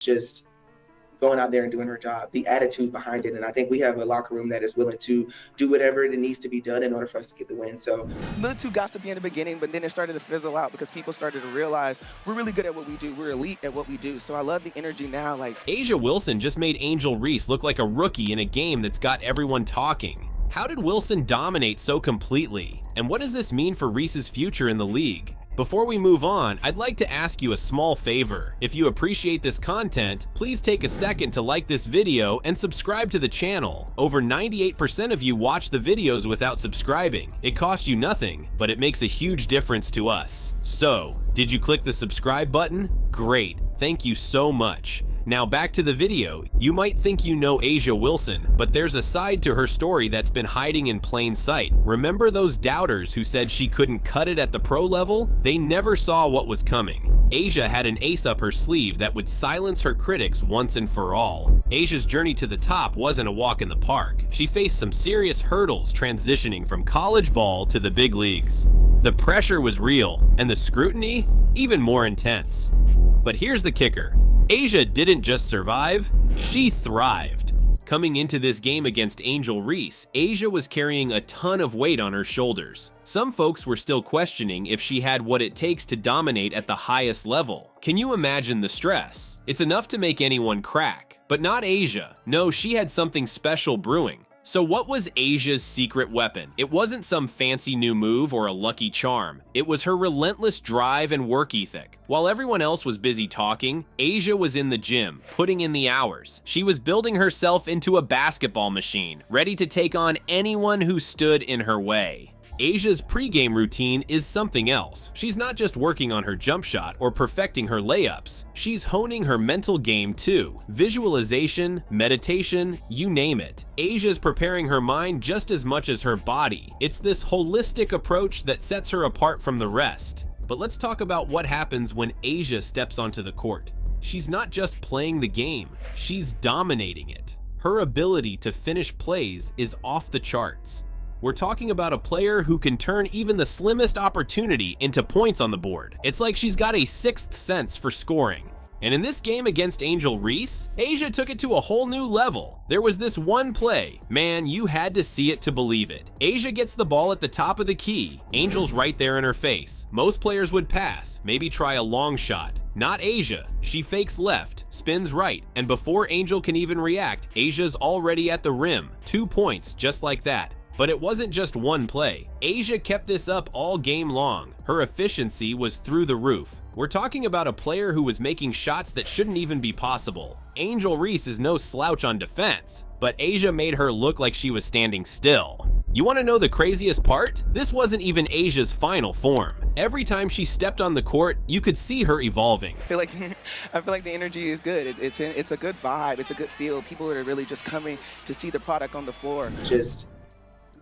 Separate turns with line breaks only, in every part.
just going out there and doing her job, the attitude behind it. And I think we have a locker room that is willing to do whatever it needs to be done in order for us to get the win. So
A little too gossipy in the beginning, but then it started to fizzle out because people started to realize we're really good at what we do. We're elite at what we do. So I love the energy now. Like,
A'ja Wilson just made Angel Reese look like a rookie in a game that's got everyone talking. How did Wilson dominate so completely? And what does this mean for Reese's future in the league? Before we move on, I'd like to ask you a small favor. If you appreciate this content, please take a second to like this video and subscribe to the channel. Over 98% of you watch the videos without subscribing. It costs you nothing, but it makes a huge difference to us. So, did you click the subscribe button? Great, thank you so much. Now back to the video. You might think you know A'ja Wilson, but there's a side to her story that's been hiding in plain sight. Remember those doubters who said she couldn't cut it at the pro level? They never saw what was coming. A'ja had an ace up her sleeve that would silence her critics once and for all. A'ja's journey to the top wasn't a walk in the park. She faced some serious hurdles transitioning from college ball to the big leagues. The pressure was real, and the scrutiny even more intense. But here's the kicker. A'ja didn't just survive, she thrived. Coming into this game against Angel Reese, A'ja was carrying a ton of weight on her shoulders. Some folks were still questioning if she had what it takes to dominate at the highest level. Can you imagine the stress? It's enough to make anyone crack. But not A'ja. No, she had something special brewing. So what was A'ja's secret weapon? It wasn't some fancy new move or a lucky charm. It was her relentless drive and work ethic. While everyone else was busy talking, A'ja was in the gym, putting in the hours. She was building herself into a basketball machine, ready to take on anyone who stood in her way. A'ja's pregame routine is something else. She's not just working on her jump shot or perfecting her layups. She's honing her mental game too. Visualization, meditation, you name it. A'ja's preparing her mind just as much as her body. It's this holistic approach that sets her apart from the rest. But let's talk about what happens when A'ja steps onto the court. She's not just playing the game, she's dominating it. Her ability to finish plays is off the charts. We're talking about a player who can turn even the slimmest opportunity into points on the board. It's like she's got a sixth sense for scoring. And in this game against Angel Reese, A'ja took it to a whole new level. There was this one play. Man, you had to see it to believe it. A'ja gets the ball at the top of the key. Angel's right there in her face. Most players would pass, maybe try a long shot. Not A'ja. She fakes left, spins right, and before Angel can even react, A'ja's already at the rim. 2 points, just like that. But it wasn't just one play. A'ja kept this up all game long. Her efficiency was through the roof. We're talking about a player who was making shots that shouldn't even be possible. Angel Reese is no slouch on defense, but A'ja made her look like she was standing still. You want to know the craziest part? This wasn't even Asia's final form. Every time she stepped on the court, you could see her evolving.
I feel like the energy is good. It's a good vibe. It's a good feel. People are really just coming to see the product on the floor.
just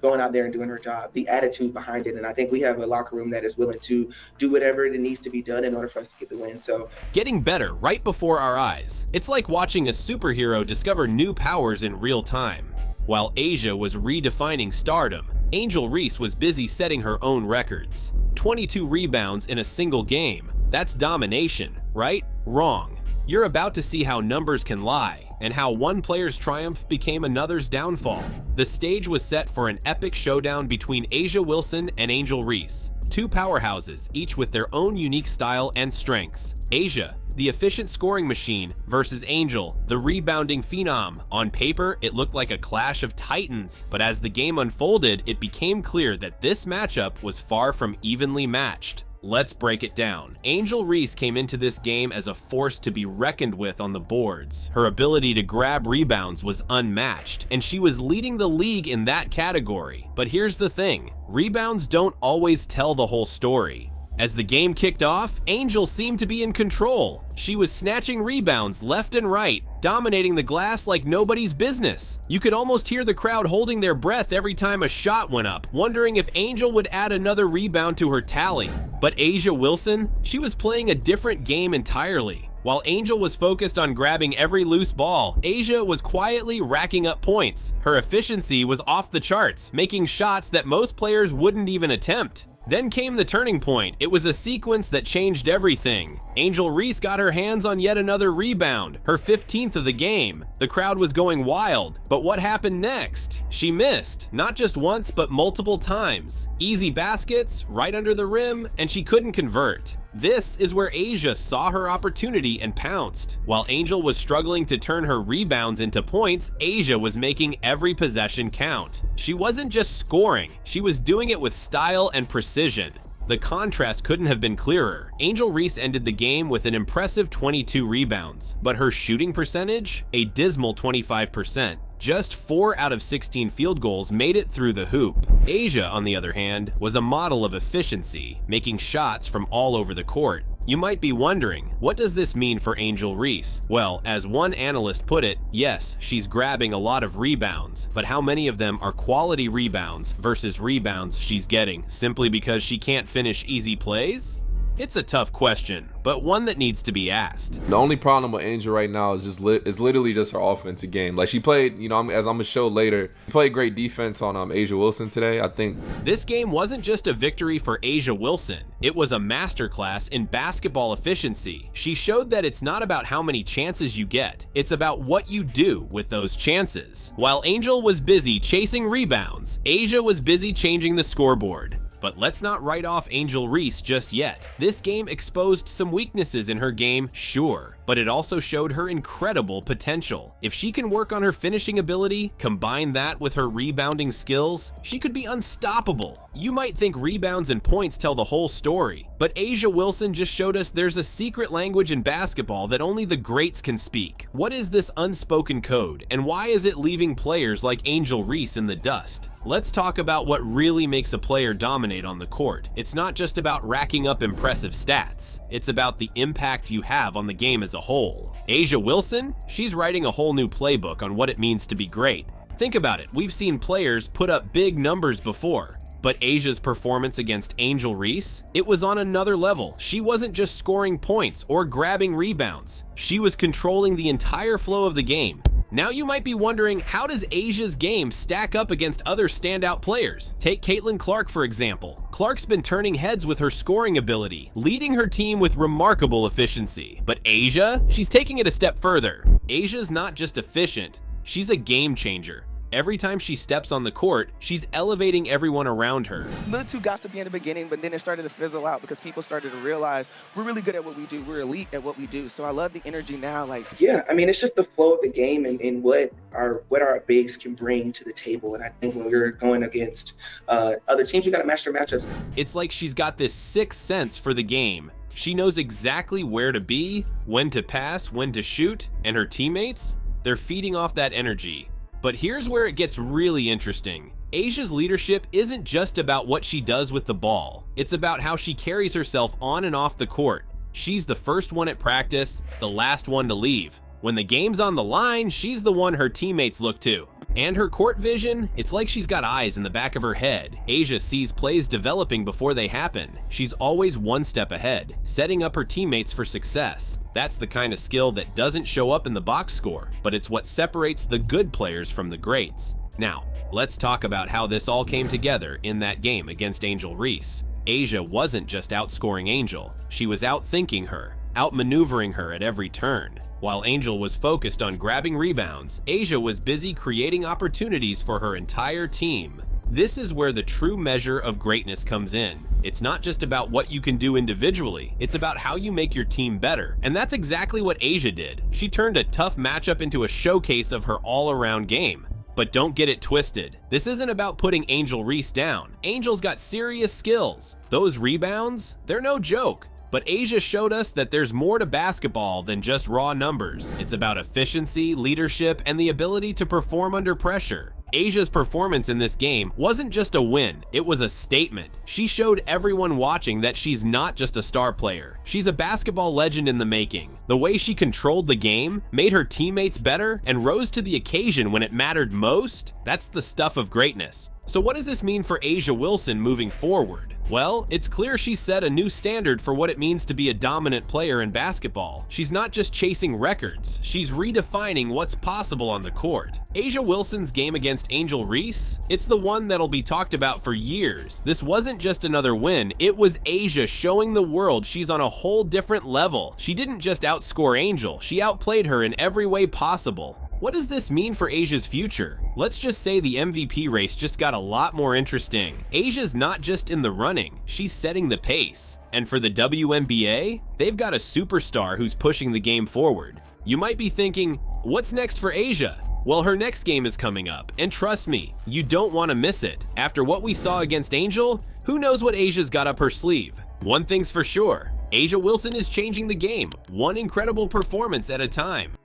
going out there and doing her job, the attitude behind it. And I think we have a locker room that is willing to do whatever it needs to be done in order for us to get the win. So
getting better right before our eyes. It's like watching a superhero discover new powers in real time. While A'ja was redefining stardom, Angel Reese was busy setting her own records. 22 rebounds in a single game. That's domination, right? Wrong. You're about to see how numbers can lie, and how one player's triumph became another's downfall. The stage was set for an epic showdown between A'ja Wilson and Angel Reese. Two powerhouses, each with their own unique style and strengths. A'ja, the efficient scoring machine, versus Angel, the rebounding phenom. On paper, it looked like a clash of titans, but as the game unfolded, it became clear that this matchup was far from evenly matched. Let's break it down. Angel Reese came into this game as a force to be reckoned with on the boards. Her ability to grab rebounds was unmatched, and she was leading the league in that category. But here's the thing, rebounds don't always tell the whole story. As the game kicked off, Angel seemed to be in control. She was snatching rebounds left and right, dominating the glass like nobody's business. You could almost hear the crowd holding their breath every time a shot went up, wondering if Angel would add another rebound to her tally. But A'ja Wilson, she was playing a different game entirely. While Angel was focused on grabbing every loose ball, A'ja was quietly racking up points. Her efficiency was off the charts, making shots that most players wouldn't even attempt. Then came the turning point. It was a sequence that changed everything. Angel Reese got her hands on yet another rebound, her 15th of the game. The crowd was going wild, but what happened next? She missed, not just once, but multiple times. Easy baskets, right under the rim, and she couldn't convert. This is where A'ja saw her opportunity and pounced. While Angel was struggling to turn her rebounds into points, A'ja was making every possession count. She wasn't just scoring, she was doing it with style and precision. The contrast couldn't have been clearer. Angel Reese ended the game with an impressive 22 rebounds, but her shooting percentage? A dismal 25%. Just 4 out of 16 field goals made it through the hoop. A'ja, on the other hand, was a model of efficiency, making shots from all over the court. You might be wondering, what does this mean for Angel Reese? Well, as one analyst put it, yes, she's grabbing a lot of rebounds, but how many of them are quality rebounds versus rebounds she's getting simply because she can't finish easy plays? It's a tough question, but one that needs to be asked.
The only problem with Angel right now is is literally just her offensive game. Like she played, as I'm gonna show later, played great defense on A'ja Wilson today. I think
this game wasn't just a victory for A'ja Wilson. It was a masterclass in basketball efficiency. She showed that it's not about how many chances you get, it's about what you do with those chances. While Angel was busy chasing rebounds, A'ja was busy changing the scoreboard. But let's not write off Angel Reese just yet. This game exposed some weaknesses in her game, sure, but it also showed her incredible potential. If she can work on her finishing ability, combine that with her rebounding skills, she could be unstoppable. You might think rebounds and points tell the whole story, but A'ja Wilson just showed us there's a secret language in basketball that only the greats can speak. What is this unspoken code, and why is it leaving players like Angel Reese in the dust? Let's talk about what really makes a player dominate on the court. It's not just about racking up impressive stats. It's about the impact you have on the game as a whole. A'ja Wilson? She's writing a whole new playbook on what it means to be great. Think about it, we've seen players put up big numbers before, but A'ja's performance against Angel Reese? It was on another level. She wasn't just scoring points or grabbing rebounds. She was controlling the entire flow of the game. Now you might be wondering, how does A'ja's game stack up against other standout players? Take Caitlin Clark for example. Clark's been turning heads with her scoring ability, leading her team with remarkable efficiency. But A'ja? She's taking it a step further. A'ja's not just efficient, she's a game changer. Every time she steps on the court, she's elevating everyone around her.
A little too gossipy in the beginning, but then it started to fizzle out because people started to realize we're really good at what we do. We're elite at what we do. So I love the energy now.
Yeah, I mean, it's just the flow of the game and what our bigs can bring to the table. And I think when we're going against other teams, you got to match their matchups.
It's like she's got this sixth sense for the game. She knows exactly where to be, when to pass, when to shoot, and her teammates, they're feeding off that energy. But here's where it gets really interesting. A'ja's leadership isn't just about what she does with the ball. It's about how she carries herself on and off the court. She's the first one at practice, the last one to leave. When the game's on the line, she's the one her teammates look to. And her court vision, it's like she's got eyes in the back of her head. A'ja sees plays developing before they happen. She's always one step ahead, setting up her teammates for success. That's the kind of skill that doesn't show up in the box score, but it's what separates the good players from the greats. Now, let's talk about how this all came together in that game against Angel Reese. A'ja wasn't just outscoring Angel, she was outthinking her, outmaneuvering her at every turn. While Angel was focused on grabbing rebounds, A'ja was busy creating opportunities for her entire team. This is where the true measure of greatness comes in. It's not just about what you can do individually, it's about how you make your team better. And that's exactly what A'ja did. She turned a tough matchup into a showcase of her all-around game. But don't get it twisted. This isn't about putting Angel Reese down. Angel's got serious skills. Those rebounds, they're no joke. But A'ja showed us that there's more to basketball than just raw numbers. It's about efficiency, leadership, and the ability to perform under pressure. A'ja's performance in this game wasn't just a win, it was a statement. She showed everyone watching that she's not just a star player. She's a basketball legend in the making. The way she controlled the game, made her teammates better, and rose to the occasion when it mattered most, that's the stuff of greatness. So what does this mean for A'ja Wilson moving forward? Well, it's clear she's set a new standard for what it means to be a dominant player in basketball. She's not just chasing records, she's redefining what's possible on the court. A'ja Wilson's game against Angel Reese? It's the one that'll be talked about for years. This wasn't just another win, it was A'ja showing the world she's on a whole different level. She didn't just outscore Angel, she outplayed her in every way possible. What does this mean for A'ja's future? Let's just say the MVP race just got a lot more interesting. A'ja's not just in the running, she's setting the pace. And for the WNBA, they've got a superstar who's pushing the game forward. You might be thinking, what's next for A'ja? Well, her next game is coming up, and trust me, you don't want to miss it. After what we saw against Angel, who knows what A'ja's got up her sleeve? One thing's for sure, A'ja Wilson is changing the game, one incredible performance at a time.